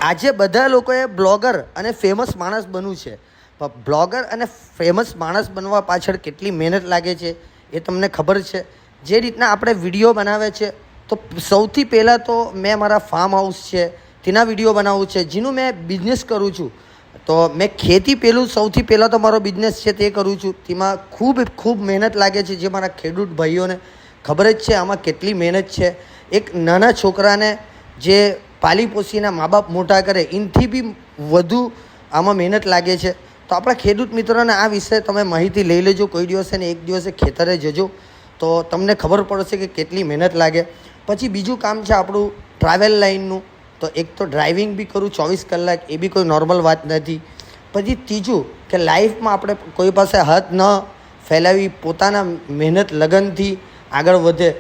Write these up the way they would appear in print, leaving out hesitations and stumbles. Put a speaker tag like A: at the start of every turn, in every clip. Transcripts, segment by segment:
A: આજે બધા લોકોએ બ્લોગર અને ફેમસ માણસ બનવું છે, પણ બ્લોગર અને ફેમસ માણસ બનવા પાછળ કેટલી મહેનત લાગે છે એ તમને ખબર છે? જે રીતના આપણે વિડીયો બનાવે છે, તો સૌથી પહેલાં તો મેં મારા ફાર્મ હાઉસ છે તેના વિડીયો બનાવું છે, જેનું મેં બિઝનેસ કરું છું. તો મેં ખેતી પહેલું સૌથી પહેલાં તો મારો બિઝનેસ છે તે કરું છું. તેમાં ખૂબ મહેનત લાગે છે, જે મારા ખેડૂત ભાઈઓને ખબર જ છે આમાં કેટલી મહેનત છે. એક નાના છોકરાને જે પાલી પોસીના મા બાપ મોટા કરે એનાથી બી વધુ આમાં મહેનત લાગે છે. તો આપણા ખેડૂત મિત્રોને આ વિશે તમે માહિતી લઈ લેજો. કોઈ દિવસે ને એક દિવસે ખેતરે જજો તો તમને ખબર પડશે કે કેટલી મહેનત લાગે. પછી બીજું કામ છે આપણું ટ્રાવેલ લાઇનનું. તો એક તો ડ્રાઇવિંગ બી કરું 24 કલાક, એ બી કોઈ નોર્મલ વાત નથી. પછી ત્રીજું કે લાઈફમાં આપણે કોઈ પાસે હાથ ન ફેલાવી, પોતાના મહેનત લગનથી આગળ વધે.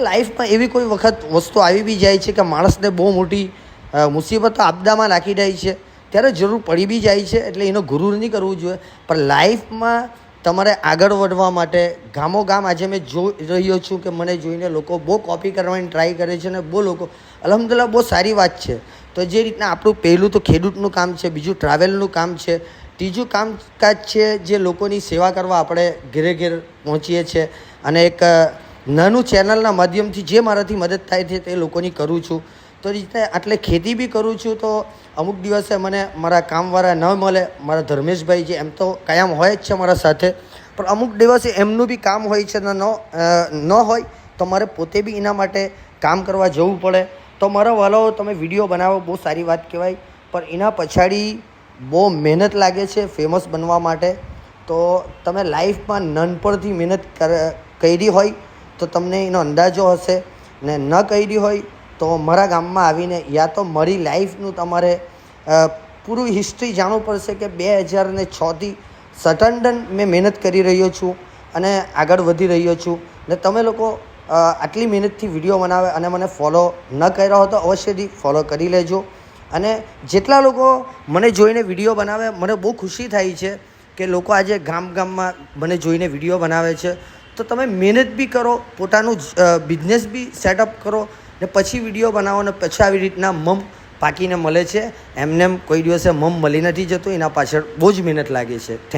A: લાઈફમાં એવી કોઈ વખત વસ્તુ આવી બી જાય છે કે માણસને બહુ મોટી મુસીબતો આપદામાં નાખી જાય છે, ત્યારે જરૂર પડી બી જાય છે. એટલે એનો ગુરુર નહીં કરવું જોઈએ. પણ લાઈફમાં તમારે આગળ વધવા માટે ગામો ગામ આજે મેં જોઈ રહ્યો છું કે મને જોઈને લોકો બહુ કોપી કરવાની ટ્રાય કરે છે, અને બહુ લોકો અલ્હમ્દુલિલ્લાહ બહુ સારી વાત છે. તો જે રીતના આપણું પહેલું તો ખેડૂતનું કામ છે, બીજું ટ્રાવેલનું કામ છે, ત્રીજું કામકાજ છે જે લોકોની સેવા કરવા આપણે ઘેરે ઘેર પહોંચીએ છીએ. અને એક નાનું ચેનલના માધ્યમથી જે મારાથી મદદ થાય છે તે લોકોની કરું છું. તો રીતે આટલે ખેતી બી કરું છું. તો અમુક દિવસે મને મારા કામવાળા ન મળે, મારા ધર્મેશભાઈ જે એમ તો કાયમ હોય જ છે મારા સાથે, પણ અમુક દિવસે એમનું બી કામ હોય છે ને ન હોય તો મારે પોતે બી એના માટે કામ કરવા જવું પડે. તો મારા વાલાઓ, તમે વિડીયો બનાવો બહુ સારી વાત કહેવાય, પણ એના પછાડી બહુ મહેનત લાગે છે ફેમસ બનવા માટે. તો તમે લાઈફમાં નાનપણથી મહેનત કરી હોય તો તમને એનો અંદાજો હશે, ને ન કરી હોય તો મારા ગામમાં આવીને યા તો મારી લાઈફનું તમારે પૂરું હિસ્ટ્રી જાણવું પડશે કે 2006થી સટંડન મેં મહેનત કરી રહ્યો છું અને આગળ વધી રહ્યો છું. ને તમે લોકો આટલી મહેનતથી વિડીયો બનાવે અને મને ફોલો ન કર્યા હો તો અવશ્યથી ફોલો કરી લેજો. અને જેટલા લોકો મને જોઈને વિડીયો બનાવે, મને બહુ ખુશી થાય છે કે લોકો આજે ગામમાં મને જોઈને વિડીયો બનાવે છે. તો તમે મહેનત બી કરો, પોતાનું બિઝનેસ બી સેટઅપ કરો, ને પછી વિડીયો બનાવો, ને પછી આવી રીતના મમ પાકીને મળે છે. એમને કોઈ દિવસે મમ મળી નથી જતું, એના પાછળ બહુ જ મહેનત લાગે છે. થેન્ક